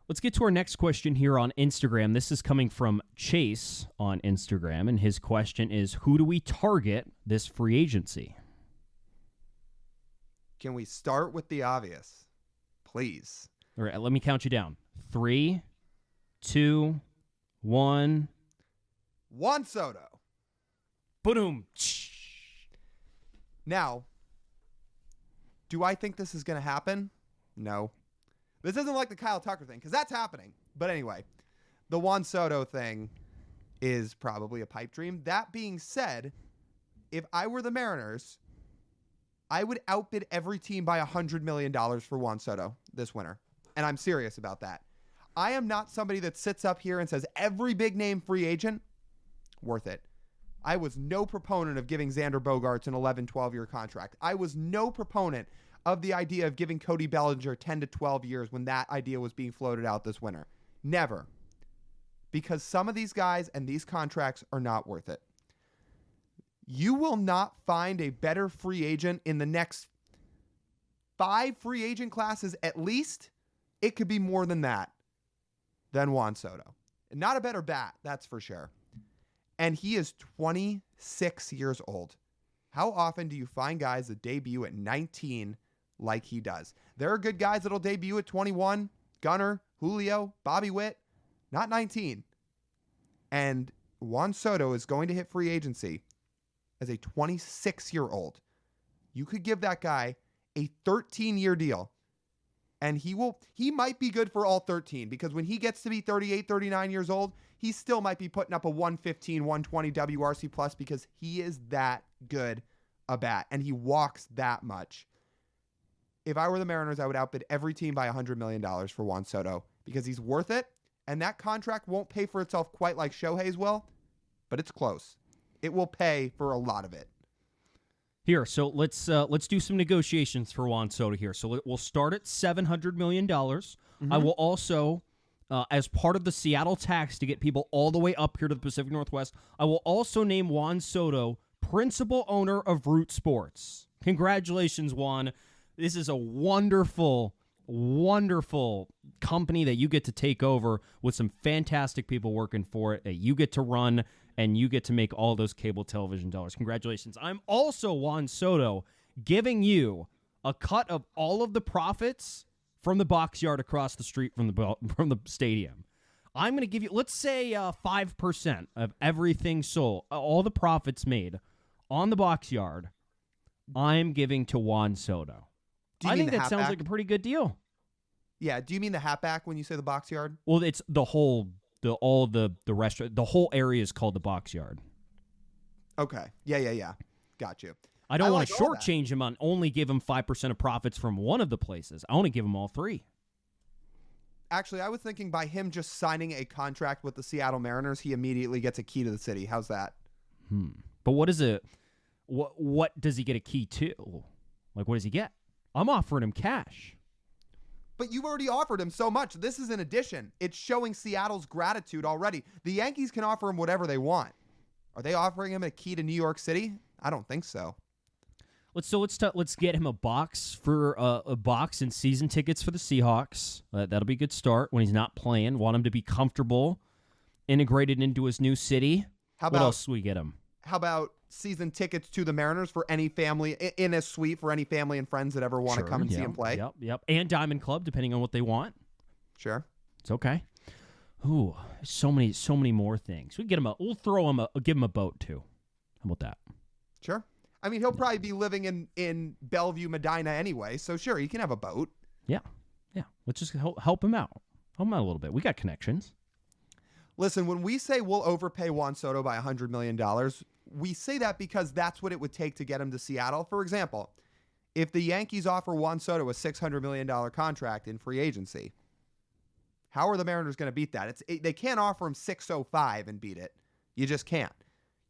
Let's get to our next question here on Instagram. This is coming from Chase on Instagram, and his question is, who do we target this free agency? Can we start with the obvious? Please. All right, let me count you down. 3, 2, 1. Juan Soto. Boom. Now, do I think this is going to happen? No. This isn't like the Kyle Tucker thing, because that's happening. But anyway, the Juan Soto thing is probably a pipe dream. That being said, if I were the Mariners, I would outbid every team by $100 million for Juan Soto this winter. And I'm serious about that. I am not somebody that sits up here and says every big name free agent, worth it. I was no proponent of giving Xander Bogaerts an 11, 12-year contract. I was no proponent of the idea of giving Cody Bellinger 10 to 12 years when that idea was being floated out this winter. Never. Because some of these guys and these contracts are not worth it. You will not find a better free agent in the next 5 free agent classes at least. It could be more than that, than Juan Soto. Not a better bat, that's for sure. And he is 26 years old. How often do you find guys that debut at 19 like he does? There are good guys that'll debut at 21. Gunnar, Julio, Bobby Witt, not 19. And Juan Soto is going to hit free agency as a 26-year-old. You could give that guy a 13-year deal. And he might be good for all 13, because when he gets to be 38, 39 years old, he still might be putting up a 115, 120 WRC plus, because he is that good a bat and he walks that much. If I were the Mariners, I would outbid every team by $100 million for Juan Soto, because he's worth it. And that contract won't pay for itself quite like Shohei's will, but it's close. It will pay for a lot of it. Here, so let's do some negotiations for Juan Soto here. So we'll start at $700 million. Mm-hmm. I will also, as part of the Seattle tax to get people all the way up here to the Pacific Northwest, I will also name Juan Soto principal owner of Root Sports. Congratulations, Juan. This is a wonderful, wonderful company that you get to take over with some fantastic people working for it that you get to run, and you get to make all those cable television dollars. Congratulations. I'm also, Juan Soto, giving you a cut of all of the profits from the box yard across the street from the stadium. I'm going to give you, let's say 5% of everything sold, all the profits made on the box yard, I'm giving to Juan Soto. I think that sounds like a pretty good deal. Yeah. Do you mean the hat back when you say the box yard? Well, it's the whole... the restaurant, the whole area is called the box yard. Okay. Yeah. Got you. I don't want to shortchange him on only give him 5% of profits from one of the places. I want to give him all 3. Actually, I was thinking by him just signing a contract with the Seattle Mariners, he immediately gets a key to the city. How's that? But what is it? What does he get a key to? Like, what does he get? I'm offering him cash. But you've already offered him so much. This is an addition. It's showing Seattle's gratitude already. The Yankees can offer him whatever they want. Are they offering him a key to New York City? I don't think so. Let's get him a box and season tickets for the Seahawks. That'll be a good start when he's not playing. Want him to be comfortable, integrated into his new city. What else we get him? How about season tickets to the Mariners for any family, in a suite for any family and friends that ever want to come and see him play? Yep. And Diamond Club, depending on what they want. Sure. It's okay. Ooh, so many more things. We'll give him a boat too. How about that? Sure. I mean, he'll probably be living in Bellevue, Medina anyway, so sure, he can have a boat. Yeah. Let's just help him out. Help him out a little bit. We got connections. Listen, when we say we'll overpay Juan Soto by $100 million, we say that because that's what it would take to get him to Seattle. For example, if the Yankees offer Juan Soto a $600 million contract in free agency, how are the Mariners going to beat that? They can't offer him $605 and beat it. You just can't.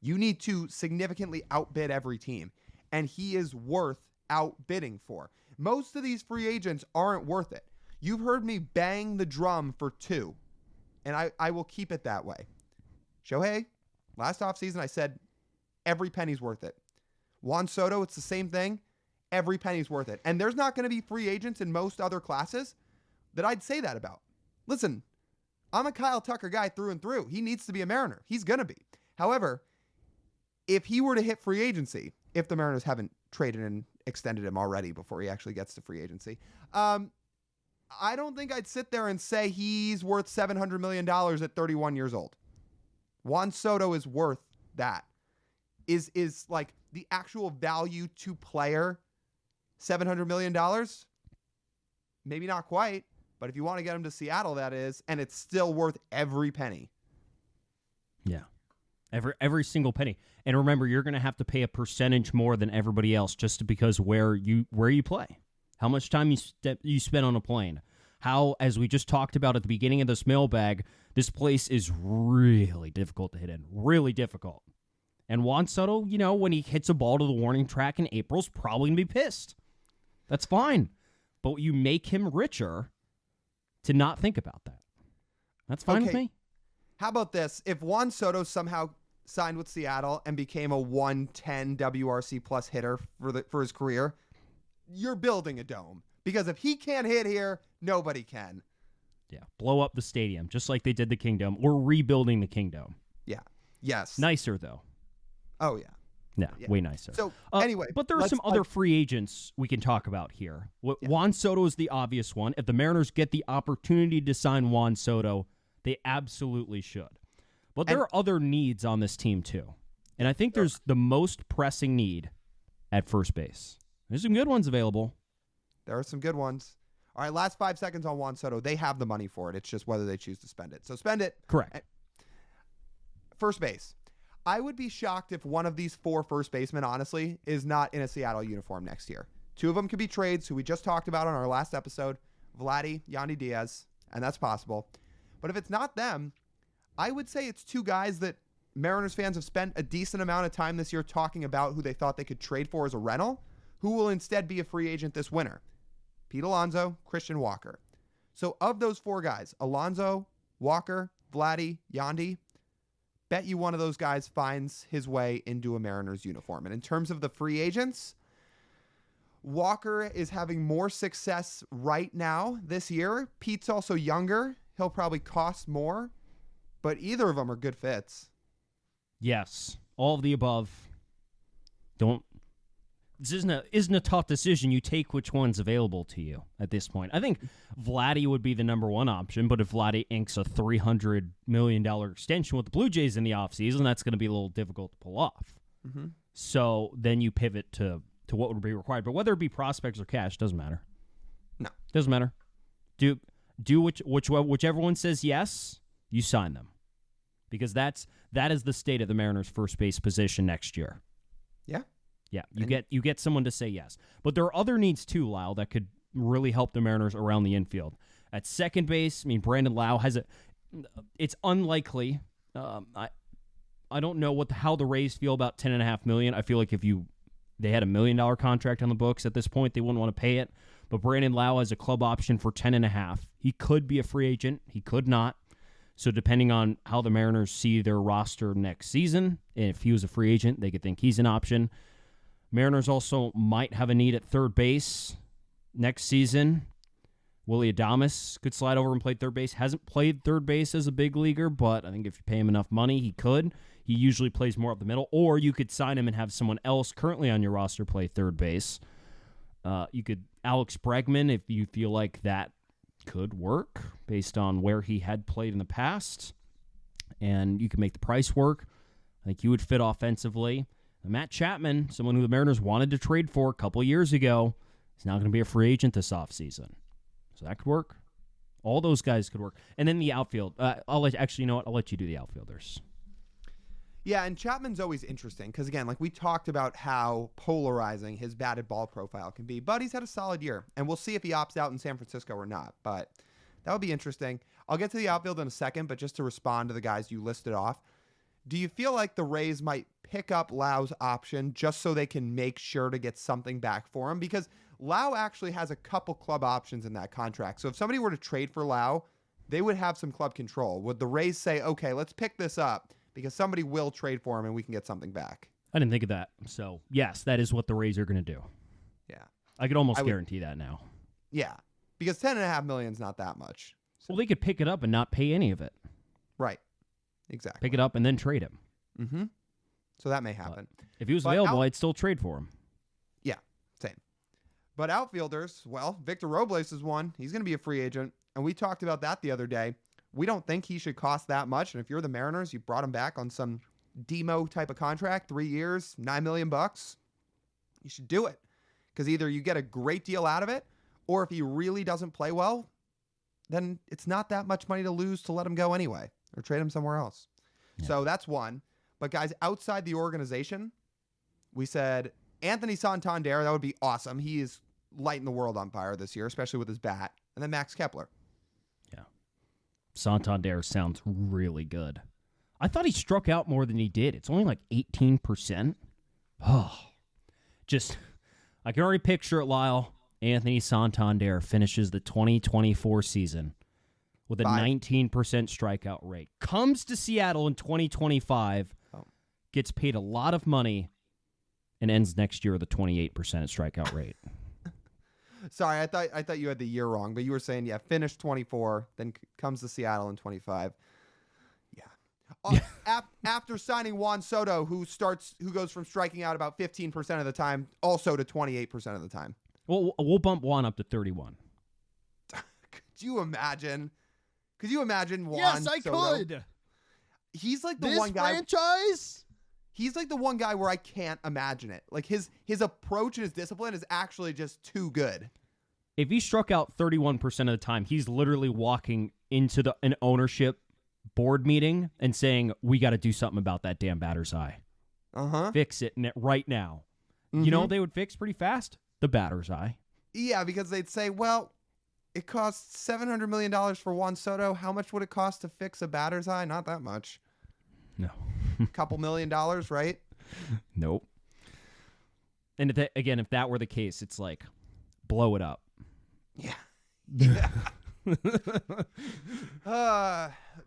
You need to significantly outbid every team, and he is worth outbidding for. Most of these free agents aren't worth it. You've heard me bang the drum for 2. And I will keep it that way. Shohei, last offseason, I said every penny's worth it. Juan Soto, it's the same thing. Every penny's worth it. And there's not going to be free agents in most other classes that I'd say that about. listen, I'm a Kyle Tucker guy through and through. He needs to be a Mariner. He's going to be. However, if he were to hit free agency, if the Mariners haven't traded and extended him already before he actually gets to free agency, I don't think I'd sit there and say he's worth $700 million at 31 years old. Juan Soto is worth that. Is like the actual value to player $700 million? Maybe not quite, but if you want to get him to Seattle, that is, and it's still worth every penny. Yeah. Every single penny. And remember, you're going to have to pay a percentage more than everybody else just because where you play. How much time you spend on a plane. How, as we just talked about at the beginning of this mailbag, this place is really difficult to hit in. Really difficult. And Juan Soto, when he hits a ball to the warning track in April, is probably going to be pissed. That's fine. But you make him richer to not think about that. That's fine with me. How about this? If Juan Soto somehow signed with Seattle and became a 110 WRC plus hitter for his career, you're building a dome. Because if he can't hit here, nobody can. Yeah, blow up the stadium, just like they did the Kingdom. We're rebuilding the Kingdom. Yeah. Yes. Nicer, though. Oh, yeah. Yeah, way nicer. So, anyway. But there are some other free agents we can talk about here. Juan Soto is the obvious one. If the Mariners get the opportunity to sign Juan Soto, they absolutely should. But there are other needs on this team, too. And I think there's the most pressing need at first base. There's some good ones available. There are some good ones. All right, last 5 seconds on Juan Soto. They have the money for it. It's just whether they choose to spend it. So spend it. Correct. First base. I would be shocked if one of these 4 first basemen, honestly, is not in a Seattle uniform next year. 2 of them could be trades, who we just talked about on our last episode, Vladdy, Yandy Diaz, and that's possible. But if it's not them, I would say it's 2 guys that Mariners fans have spent a decent amount of time this year talking about who they thought they could trade for as a rental, who will instead be a free agent this winter. Pete Alonso, Christian Walker. So of those 4 guys, Alonso, Walker, Vladdy, Yandy, bet you one of those guys finds his way into a Mariners uniform. And in terms of the free agents, Walker is having more success right now this year. Pete's also younger. He'll probably cost more, but either of them are good fits. Yes, all of the above. This isn't a tough decision. You take which one's available to you at this point. I think Vladdy would be the number one option, but if Vladdy inks a $300 million extension with the Blue Jays in the offseason, that's going to be a little difficult to pull off. Mm-hmm. So then you pivot to what would be required. But whether it be prospects or cash, doesn't matter. No. Doesn't matter. Do whichever one says yes, you sign them. Because that is the state of the Mariners' first base position next year. Yeah. Yeah, you get someone to say yes. But there are other needs too, Lyle, that could really help the Mariners around the infield. At second base, Brandon Lau has it's unlikely. I don't know how the Rays feel about $10.5 million. I feel like if they had $1 million contract on the books at this point, they wouldn't want to pay it. But Brandon Lau has a club option for $10.5. He could be a free agent. He could not. So depending on how the Mariners see their roster next season, if he was a free agent, they could think he's an option. Mariners also might have a need at third base next season. Willy Adames could slide over and play third base. Hasn't played third base as a big leaguer, but I think if you pay him enough money, he could. He usually plays more up the middle. Or you could sign him and have someone else currently on your roster play third base. You could Alex Bregman if you feel like that could work based on where he had played in the past. And you could make the price work. I think you would fit offensively. Matt Chapman, someone who the Mariners wanted to trade for a couple years ago, is now going to be a free agent this offseason. So that could work. All those guys could work. And then the outfield. I'll let you do the outfielders. Yeah, and Chapman's always interesting because, again, like we talked about how polarizing his batted ball profile can be, but he's had a solid year. And we'll see if he opts out in San Francisco or not. But that would be interesting. I'll get to the outfield in a second, but just to respond to the guys you listed off, do you feel like the Rays might pick up Lau's option just so they can make sure to get something back for him? Because Lau actually has a couple club options in that contract. So if somebody were to trade for Lau, they would have some club control. Would the Rays say, okay, let's pick this up because somebody will trade for him and we can get something back? I didn't think of that. So, yes, that is what the Rays are going to do. Yeah. I could almost guarantee that now. Yeah, because $10.5 million is not that much. Well, they could pick it up and not pay any of it. Right. Exactly. Pick it up and then trade him. Mm-hmm. So that may happen. If he was available, I'd still trade for him. Yeah, same. But outfielders, well, Victor Robles is one. He's going to be a free agent. And we talked about that the other day. We don't think he should cost that much. And if you're the Mariners, you brought him back on some demo type of contract, 3 years, $9 million. You should do it. Because either you get a great deal out of it, or if he really doesn't play well, then it's not that much money to lose to let him go anyway or trade him somewhere else. Yeah. So that's one. But guys, outside the organization, we said Anthony Santander, that would be awesome. He is lighting the world on fire this year, especially with his bat. And then Max Kepler. Yeah. Santander sounds really good. I thought he struck out more than he did. It's only like 18%. Oh, I can already picture it, Lyle. Anthony Santander finishes the 2024 season with a 19% strikeout rate. Comes to Seattle in 2025, gets paid a lot of money, and ends next year with a 28% strikeout rate. Sorry, I thought you had the year wrong, but you were saying, finished 24, then comes to Seattle in 25. Yeah. After signing Juan Soto, who goes from striking out about 15% of the time, also to 28% of the time. Well, we'll bump Juan up to 31. Could you imagine? Could you imagine Juan Yes, I Soto? could. He's like the This one guy. franchise? He's like the one guy where I can't imagine it. Like his approach and his discipline is actually just too good. If he struck out 31% of the time, he's literally walking into an ownership board meeting and saying, "We got to do something about that damn batter's eye. Fix it right now." Mm-hmm. You know they would fix pretty fast? The batter's eye. Yeah, because they'd say, well, it costs $700 million for Juan Soto. How much would it cost to fix a batter's eye? Not that much. No. A couple $1 million, right? Nope. And if that were the case, it's like, blow it up. Yeah. Yeah.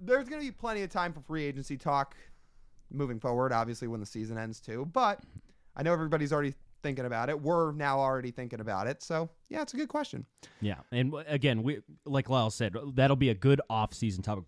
There's going to be plenty of time for free agency talk moving forward, obviously, when the season ends, too. But I know everybody's already thinking about it. We're now already thinking about it. So, yeah, it's a good question. Yeah. And again, like Lyle said, that'll be a good off-season topic.